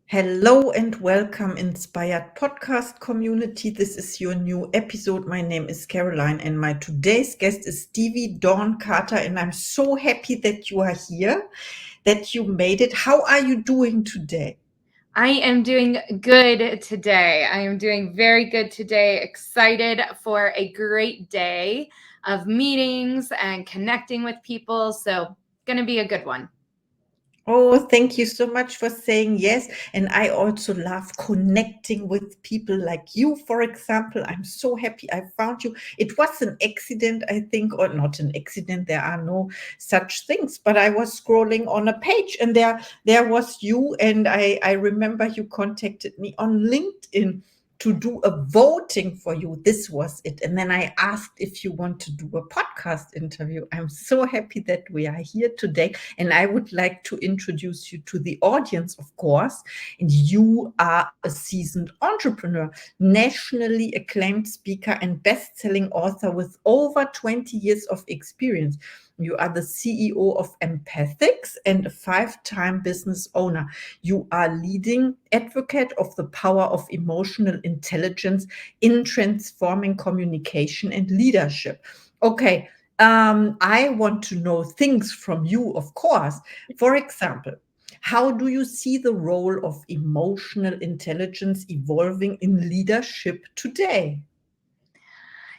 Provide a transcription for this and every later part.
Hello and welcome, Inspired Podcast community. This is your new episode. My name is Caroline, and my today's guest is Stevie Dawn Carter. And I'm so happy that you are here, that you made it. How are you doing today? I am doing good today. I am doing very good today. Excited for a great day of meetings and connecting with people. So, going to be a good one. Oh, thank you so much for saying yes. And I also love connecting with people like you, for example. I'm so happy I found you. It was an accident, I think, or not an accident. There are no such things. But I was scrolling on a page and there was you. And I remember you contacted me on LinkedIn to do a voting for you. This was it. And then I asked if you want to do a podcast interview. I'm so happy that we are here today. And I would like to introduce you to the audience, of course. And you are a seasoned entrepreneur, nationally acclaimed speaker, and best-selling author with over 20 years of experience. You are the CEO of Empathics and a five-time business owner. You are leading advocate of the power of emotional intelligence in transforming communication and leadership. Okay, I want to know things from you, of course. For example, how do you see the role of emotional intelligence evolving in leadership today?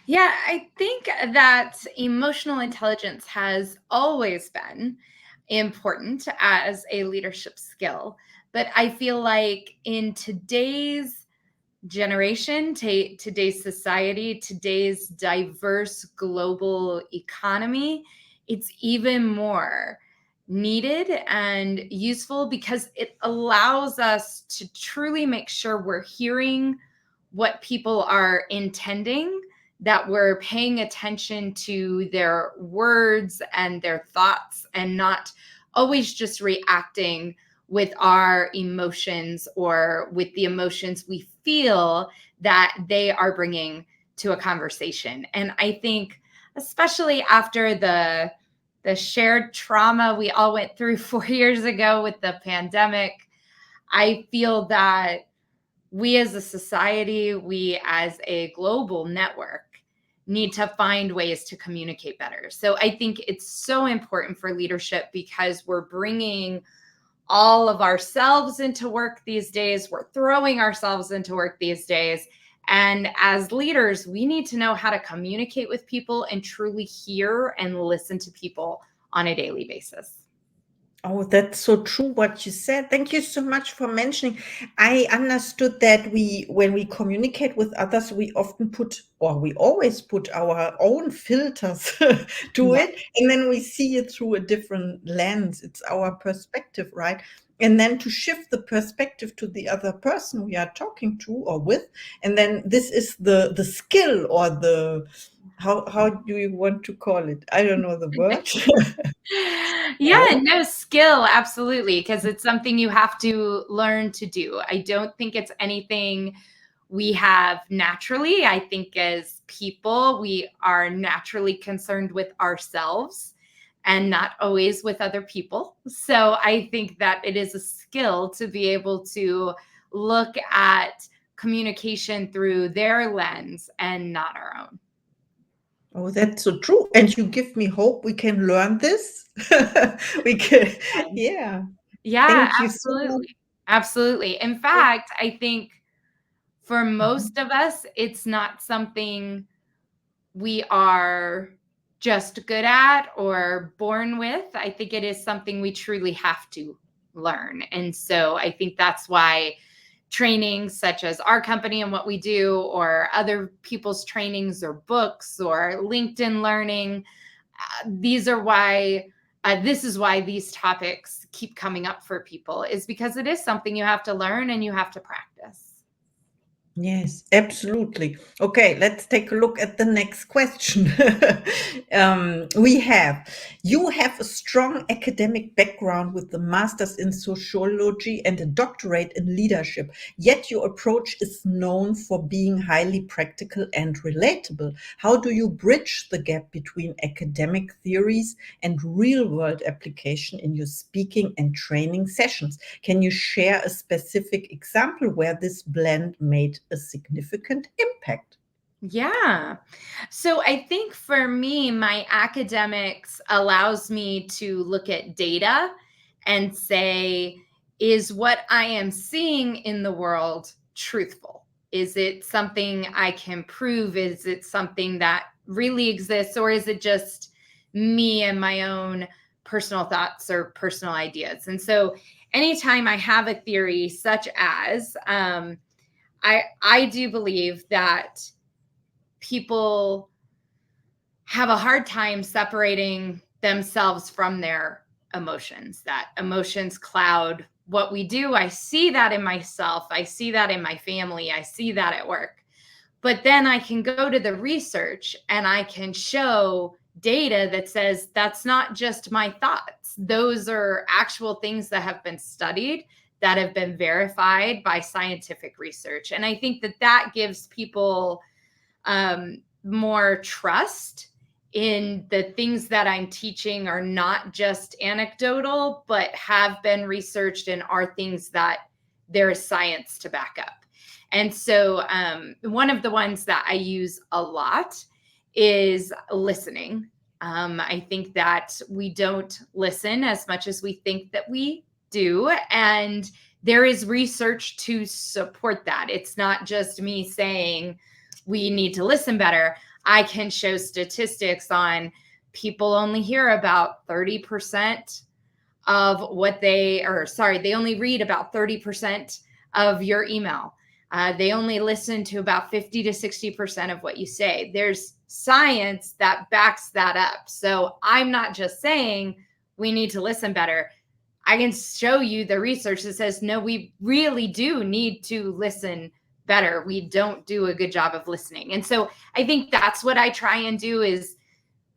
Yeah, I think that emotional intelligence has always been important as a leadership skill. But I feel like in today's generation, today's society, today's diverse global economy, it's even more needed and useful because it allows us to truly make sure we're hearing what people are intending, that we're paying attention to their words and their thoughts and not always just reacting with our emotions or with the emotions we feel that they are bringing to a conversation. And I think especially after the shared trauma we all went through 4 years ago with the pandemic, I feel that we as a society, we as a global network need to find ways to communicate better. So I think it's so important for leadership because we're bringing all of ourselves into work these days. We're throwing ourselves into work these days. And as leaders, we need to know how to communicate with people and truly hear and listen to people on a daily basis. Oh, that's so true what you said. Thank you so much for mentioning. I understood that when we communicate with others, we often put, or we always put our own filters to Yeah. it, and then we see it through a different lens. It's our perspective, right? And then to shift the perspective to the other person we are talking to or with, and then this is the skill or the how do you want to call it? I don't know the word. Yeah, no, skill, absolutely, because it's something you have to learn to do. I don't think it's anything we have naturally. I think as people, we are naturally concerned with ourselves and not always with other people. So I think that it is a skill to be able to look at communication through their lens and not our own. Oh, that's so true. And you give me hope we can learn this. We can, yeah. Yeah, Thank you so much. absolutely. Absolutely. In fact, I think for most of us, it's not something we are just good at or born with. I think it is something we truly have to learn. And so I think that's why trainings such as our company and what we do, or other people's trainings or books or LinkedIn learning, these are why. This is why these topics keep coming up for people, is because it is something you have to learn and you have to practice. Yes, absolutely. Okay, let's take a look at the next question. You have a strong academic background with a master's in sociology and a doctorate in leadership, yet your approach is known for being highly practical and relatable. How do you bridge the gap between academic theories and real world application in your speaking and training sessions? Can you share a specific example where this blend made a significant impact? Yeah. So I think for me, my academics allows me to look at data and say, is what I am seeing in the world truthful? Is it something I can prove? Is it something that really exists? Or is it just me and my own personal thoughts or personal ideas? And so anytime I have a theory, such as I do believe that people have a hard time separating themselves from their emotions, that emotions cloud what we do. I see that in myself. I see that in my family. I see that at work. But then I can go to the research and I can show data that says that's not just my thoughts. Those are actual things that have been studied, that have been verified by scientific research. And I think that that gives people more trust in the things that I'm teaching are not just anecdotal, but have been researched and are things that there is science to back up. And so, one of the ones that I use a lot is listening. I think that we don't listen as much as we think that we do. And there is research to support that. It's not just me saying, we need to listen better. I can show statistics on people only hear about 30% of what they, or sorry, they only read about 30% of your email. They only listen to about 50 to 60% of what you say. There's science that backs that up. So I'm not just saying we need to listen better. I can show you the research that says, no, we really do need to listen better. We don't do a good job of listening. And so I think that's what I try and do, is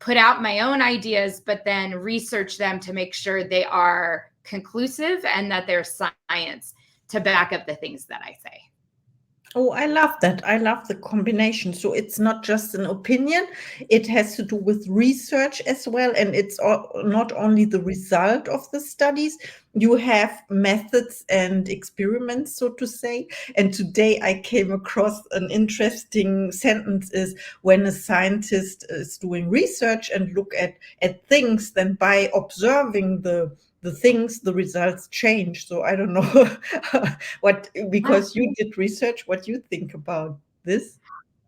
put out my own ideas, but then research them to make sure they are conclusive and that there's science to back up the things that I say. Oh, I love that. I love the combination. So it's not just an opinion, it has to do with research as well. And it's not only the result of the studies, you have methods and experiments, so to say. And today I came across an interesting sentence is when a scientist is doing research and look at things, then by observing the things, the results change. So I don't know what, Yeah. because you did research, what you think about this.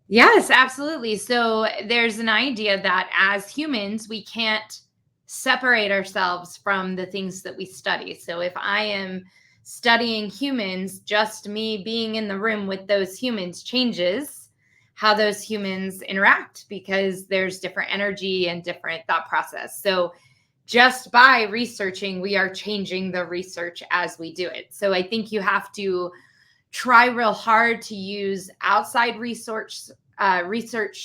Yes, absolutely. So there's an idea that as humans, we can't separate ourselves from the things that we study. So if I am studying humans, just me being in the room with those humans changes how those humans interact, because there's different energy and different thought process. So just by researching, we are changing the research as we do it. So I think you have to try real hard to use outside research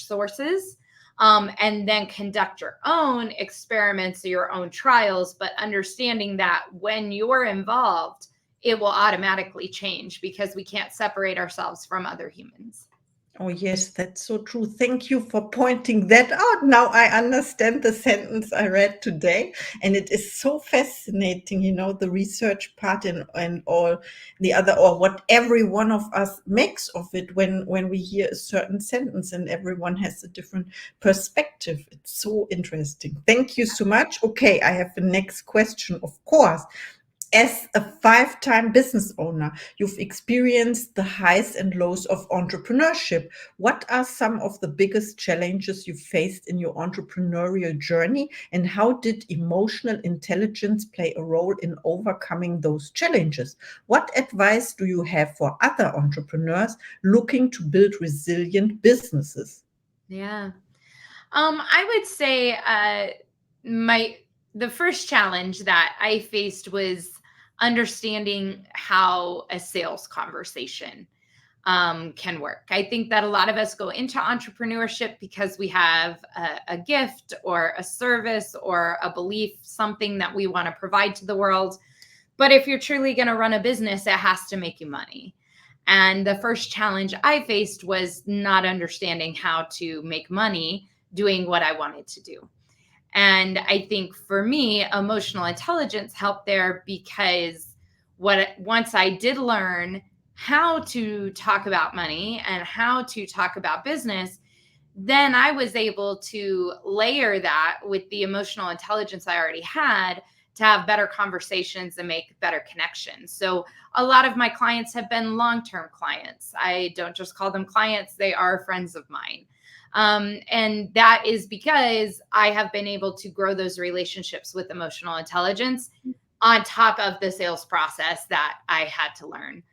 sources, and then conduct your own experiments or your own trials, but understanding that when you're involved, it will automatically change because we can't separate ourselves from other humans. Oh, yes, that's so true. Thank you for pointing that out. Now I understand the sentence I read today. And it is so fascinating, the research part and all the other, or what every one of us makes of it when we hear a certain sentence, and everyone has a different perspective. It's so interesting. Thank you so much. Okay, I have the next question, of course. As a five-time business owner, you've experienced the highs and lows of entrepreneurship. What are some of the biggest challenges you faced in your entrepreneurial journey, and how did emotional intelligence play a role in overcoming those challenges? What advice do you have for other entrepreneurs looking to build resilient businesses? Yeah. I would say my the first challenge that I faced was understanding how a sales conversation can work. I think that a lot of us go into entrepreneurship because we have a gift or a service or a belief, something that we want to provide to the world. But if you're truly going to run a business, it has to make you money. And the first challenge I faced was not understanding how to make money doing what I wanted to do. And I think for me, emotional intelligence helped there because once I did learn how to talk about money and how to talk about business, then I was able to layer that with the emotional intelligence I already had to have better conversations and make better connections. So a lot of my clients have been long-term clients. I don't just call them clients, they are friends of mine. And that is because I have been able to grow those relationships with emotional intelligence on top of the sales process that I had to learn.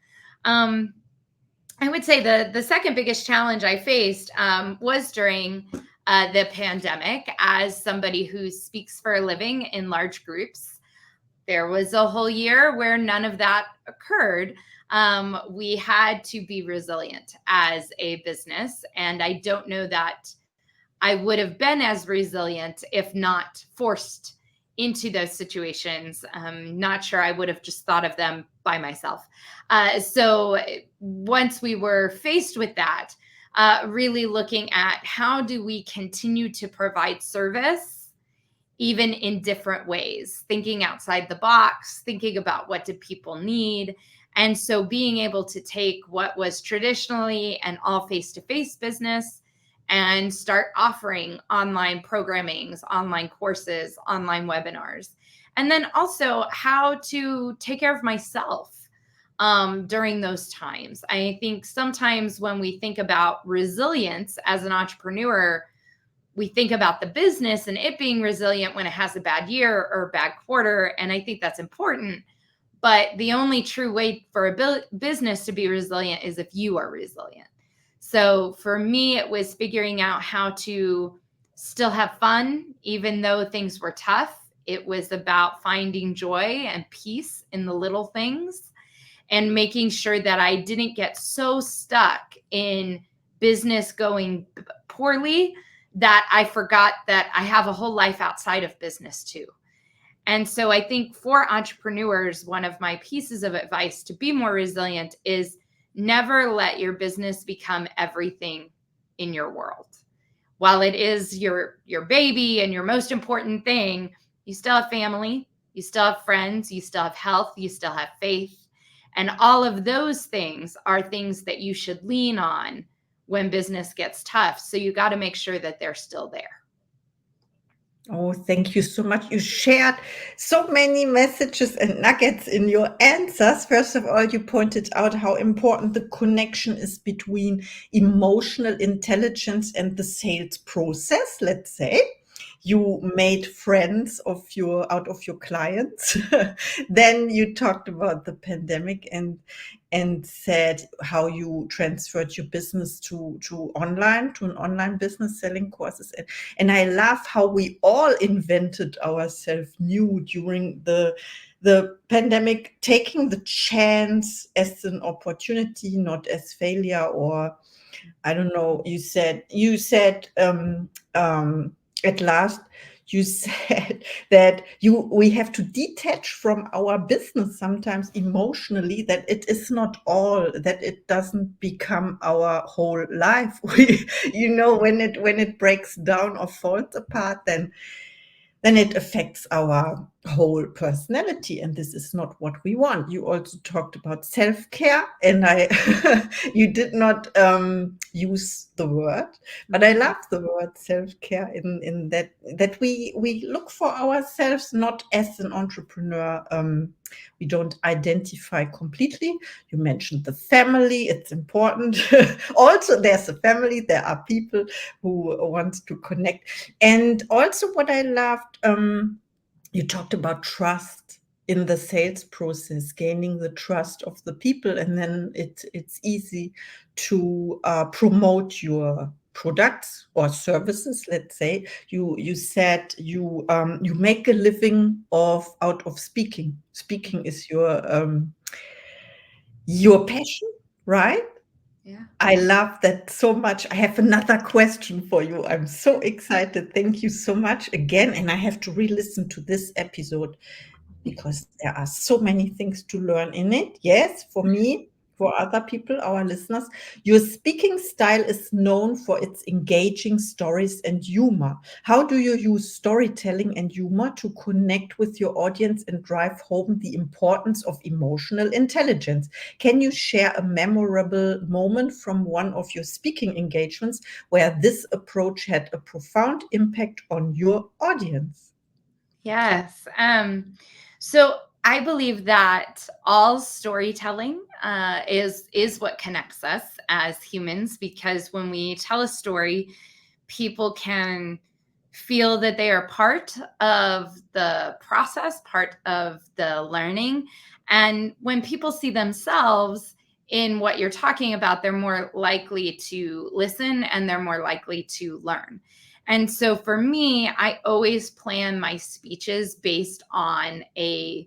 I would say the second biggest challenge I faced was during the pandemic. As somebody who speaks for a living in large groups, there was a whole year where none of that occurred. We had to be resilient as a business. And I don't know that I would have been as resilient if not forced into those situations. Not sure I would have just thought of them by myself. So once we were faced with that, really looking at how do we continue to provide service even in different ways, thinking outside the box, thinking about what do people need. And so being able to take what was traditionally an all face-to-face business and start offering online programmings, online courses, online webinars. And then also how to take care of myself during those times. I think sometimes when we think about resilience as an entrepreneur, we think about the business and it being resilient when it has a bad year or a bad quarter. And I think that's important. But the only true way for a business to be resilient is if you are resilient. So for me, it was figuring out how to still have fun, even though things were tough. It was about finding joy and peace in the little things and making sure that I didn't get so stuck in business going poorly that I forgot that I have a whole life outside of business too. And so I think for entrepreneurs, one of my pieces of advice to be more resilient is never let your business become everything in your world. While it is your baby and your most important thing, you still have family, you still have friends, you still have health, you still have faith. And all of those things are things that you should lean on when business gets tough. So you got to make sure that they're still there. Oh, thank you so much. You shared so many messages and nuggets in your answers. First of all, you pointed out how important the connection is between emotional intelligence and the sales process, let's say. You made friends out of your clients. Then you talked about the pandemic and said how you transferred your business to an online business selling courses. And I love how we all invented ourselves new during the pandemic, taking the chance as an opportunity, not as failure. Or I don't know, you said at last you said that we have to detach from our business sometimes emotionally, that it is not all, that it doesn't become our whole life. When it breaks down or falls apart, then it affects our whole personality, and this is not what we want. You also talked about self-care, and you did not use the word, but I love the word self-care in that we look for ourselves not as an entrepreneur. We don't identify completely. You mentioned the family, it's important. Also, there's a family, there are people who want to connect. And also what I loved, you talked about trust in the sales process, gaining the trust of the people, and then it's easy to promote your products or services. Let's say you said you make a living out of speaking. Speaking is your passion, right? Yeah. I love that so much. I have another question for you. I'm so excited. Thank you so much again. And I have to re-listen to this episode because there are so many things to learn in it. Yes, for me, for other people, our listeners, your speaking style is known for its engaging stories and humor. How do you use storytelling and humor to connect with your audience and drive home the importance of emotional intelligence? Can you share a memorable moment from one of your speaking engagements where this approach had a profound impact on your audience? Yes. So I believe that all storytelling is what connects us as humans, because when we tell a story, people can feel that they are part of the process, part of the learning. And when people see themselves in what you're talking about, they're more likely to listen and they're more likely to learn. And so for me, I always plan my speeches based on a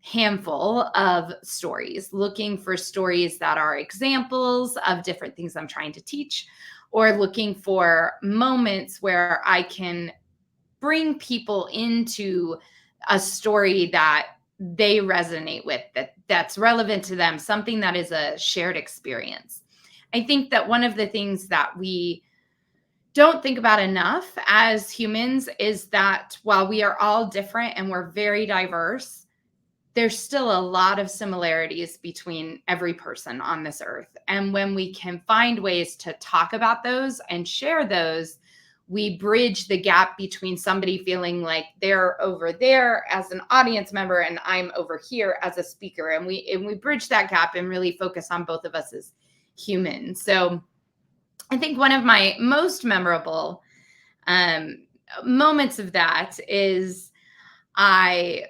handful of stories, looking for stories that are examples of different things I'm trying to teach, or looking for moments where I can bring people into a story that they resonate with, that's relevant to them, something that is a shared experience. I think that one of the things that we don't think about enough as humans is that while we are all different and we're very diverse, there's still a lot of similarities between every person on this earth. And when we can find ways to talk about those and share those, we bridge the gap between somebody feeling like they're over there as an audience member and I'm over here as a speaker. And we bridge that gap and really focus on both of us as humans. So I think one of my most memorable um, moments of that is I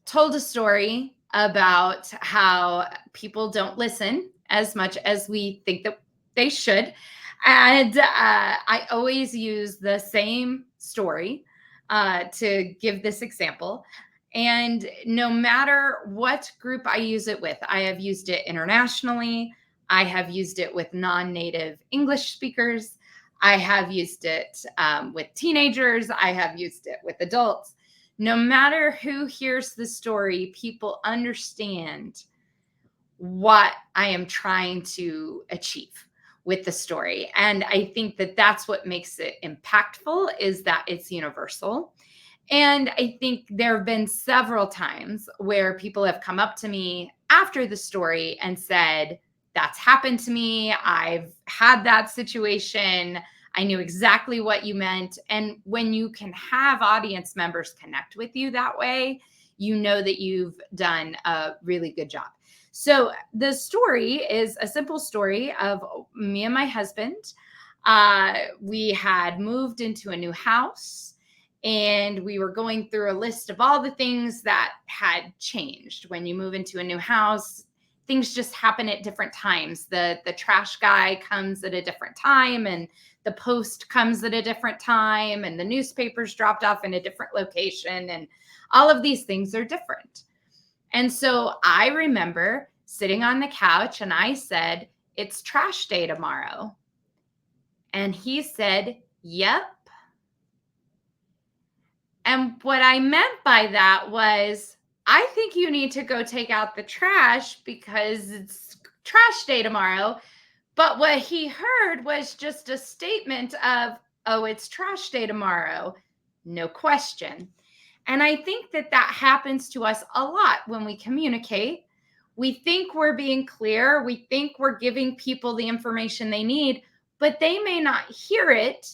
told a story about how people don't listen as much as we think that they should. And I always use the same story to give this example. And no matter what group I use it with, I have used it internationally. I have used it with non native English speakers. I have used it with teenagers. I have used it with adults. No matter who hears the story, people understand what I am trying to achieve with the story. And I think that that's what makes it impactful, is that it's universal. And I think there have been several times where people have come up to me after the story and said, that's happened to me. I've had that situation. I knew exactly what you meant. And when you can have audience members connect with you that way, you know that you've done a really good job. So the story is a simple story of me and my husband. We had moved into a new house and we were going through a list of all the things that had changed. When you move into a new house, things just happen at different times. The trash guy comes at a different time, and the post comes at a different time, and the newspaper's dropped off in a different location, and all of these things are different. And so I remember sitting on the couch and I said, "It's trash day tomorrow." And he said, "Yep." And what I meant by that was, I think you need to go take out the trash because it's trash day tomorrow. But what he heard was just a statement of, oh, it's trash day tomorrow. No question. And I think that that happens to us a lot when we communicate. We think we're being clear, we think we're giving people the information they need, but they may not hear it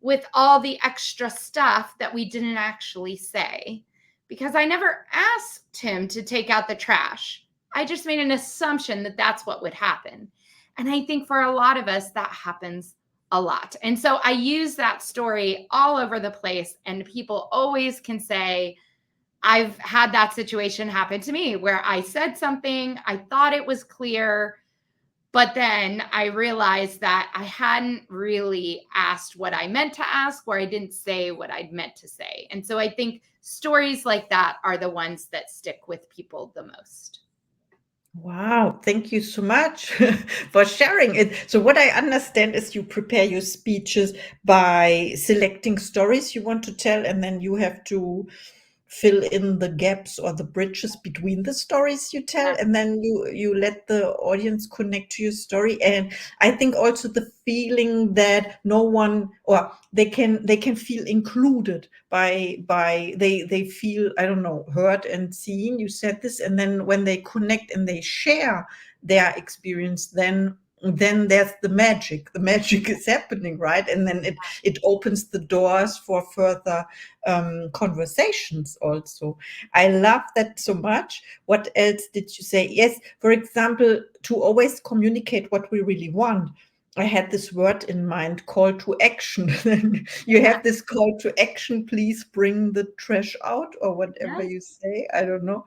with all the extra stuff that we didn't actually say. Because I never asked him to take out the trash. I just made an assumption that that's what would happen. And I think for a lot of us, that happens a lot. And so I use that story all over the place, and people always can say, I've had that situation happen to me where I said something, I thought it was clear, but then I realized that I hadn't really asked what I meant to ask, or I didn't say what I'd meant to say. And so I think stories like that are the ones that stick with people the most. Wow, thank you so much for sharing it. So, what I understand is you prepare your speeches by selecting stories you want to tell, and then you have to fill in the gaps or the bridges between the stories you tell, Yeah. and then you let the audience connect to your story. And I think also the feeling that no one, or they can feel included by they feel, I don't know, heard and seen. You said this, and then when they connect and they share their experience, then there's the magic is happening, right? And then it opens the doors for further conversations also. I love that so much. What else did you say? Yes, for example, to always communicate what we really want. I had this word in mind, call to action. You Yeah. have this call to action, please bring the trash out, or whatever Yes. you say. I don't know.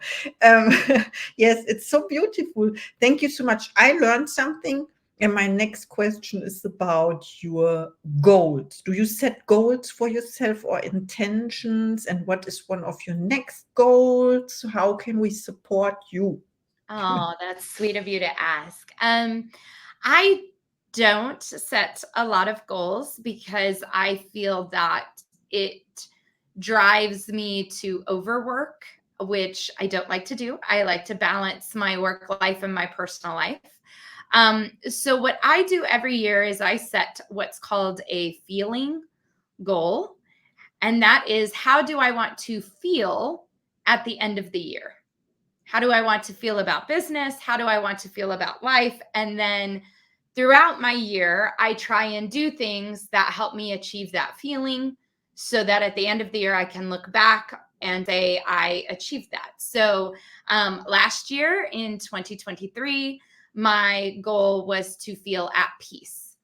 Yes, it's so beautiful. Thank you so much. I learned something. And my next question is about your goals. Do you set goals for yourself or intentions? And what is one of your next goals? How can we support you? Oh, that's sweet of you to ask. I don't set a lot of goals because I feel that it drives me to overwork, which I don't like to do. I like to balance my work life and my personal life. So, what I do every year is I set what's called a feeling goal. And that is, how do I want to feel at the end of the year? How do I want to feel about business? How do I want to feel about life? And then throughout my year, I try and do things that help me achieve that feeling so that at the end of the year, I can look back and say, I achieved that. So last year in 2023, my goal was to feel at peace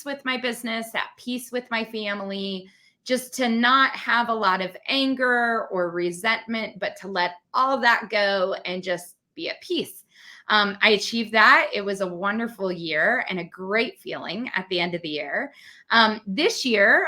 with my business, at peace with my family, just to not have a lot of anger or resentment, but to let all of that go and just be at peace. I achieved that. It was a wonderful year and a great feeling at the end of the year. This year,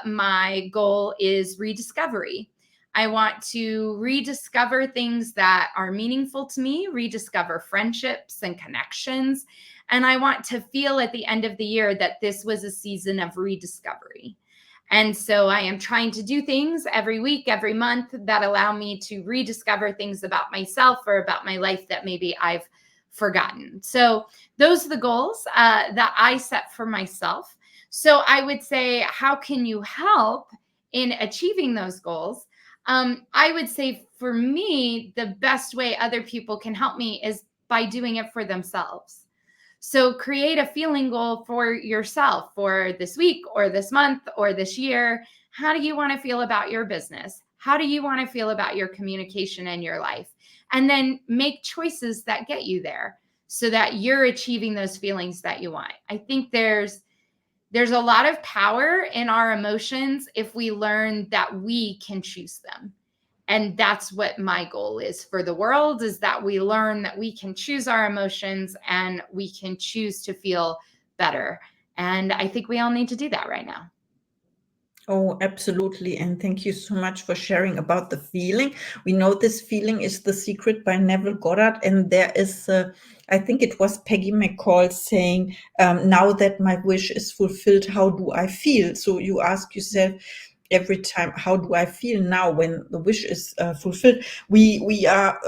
my goal is rediscovery. I want to rediscover things that are meaningful to me, rediscover friendships and connections. And I want to feel at the end of the year that this was a season of rediscovery. And so I am trying to do things every week, every month that allow me to rediscover things about myself or about my life that maybe I've forgotten. So those are the goals that I set for myself. So I would say, how can you help in achieving those goals? I would say for me, the best way other people can help me is by doing it for themselves. So create a feeling goal for yourself for this week or this month or this year. How do you want to feel about your business? How do you want to feel about your communication and your life? And then make choices that get you there so that you're achieving those feelings that you want. I think there's a lot of power in our emotions if we learn that we can choose them. And that's what my goal is for the world, is that we learn that we can choose our emotions and we can choose to feel better. And I think we all need to do that right now. Oh, absolutely. And thank you so much for sharing about the feeling. We know this feeling is The Secret by Neville Goddard. And there is, I think it was Peggy McCall saying, now that my wish is fulfilled, how do I feel? So you ask yourself every time, how do I feel now when the wish is fulfilled? We are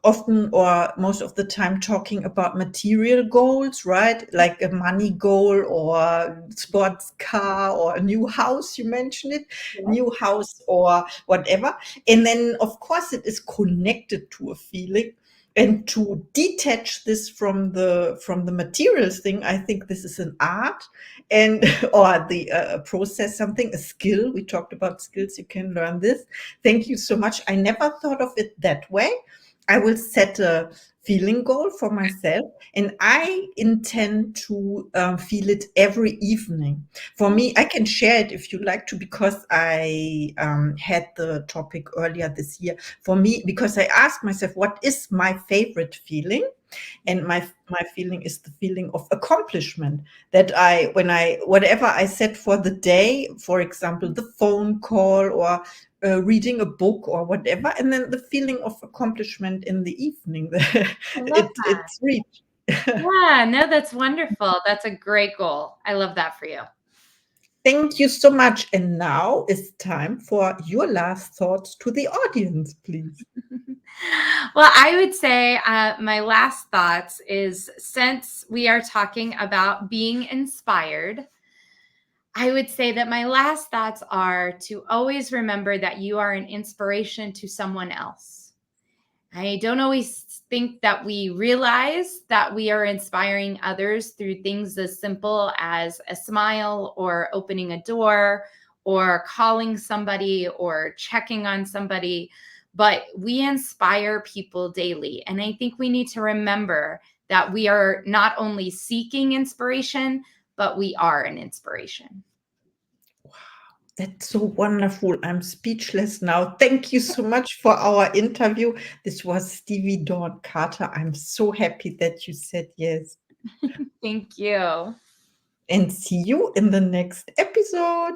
often or most of the time talking about material goals, right? Like a money goal or sports car or a new house, you mentioned it, new house or whatever. And then of course it is connected to a feeling. And to detach this from the materials thing, I think this is an art, and or the process, something, a skill. We talked about skills, you can learn this. Thank you so much. I never thought of it that way. I will set a feeling goal for myself, and I intend to feel it every evening. For me, I can share it if you like to, because I had the topic earlier this year. For me, because I asked myself, what is my favorite feeling? And my feeling is the feeling of accomplishment, that I when I whatever I set for the day, for example, the phone call or reading a book or whatever, and then the feeling of accomplishment in the evening, I love that. it's reached. Yeah, no, that's wonderful. That's a great goal. I love that for you. Thank you so much. And now it's time for your last thoughts to the audience, please. Well, I would say my last thoughts is, since we are talking about being inspired, I would say that my last thoughts are to always remember that you are an inspiration to someone else. I don't always think that we realize that we are inspiring others through things as simple as a smile or opening a door or calling somebody or checking on somebody, but we inspire people daily. And I think we need to remember that we are not only seeking inspiration, but we are an inspiration. That's so wonderful. I'm speechless now. Thank you so much for our interview. This was Stevie Dawn Carter. I'm so happy that you said yes. Thank you. And see you in the next episode.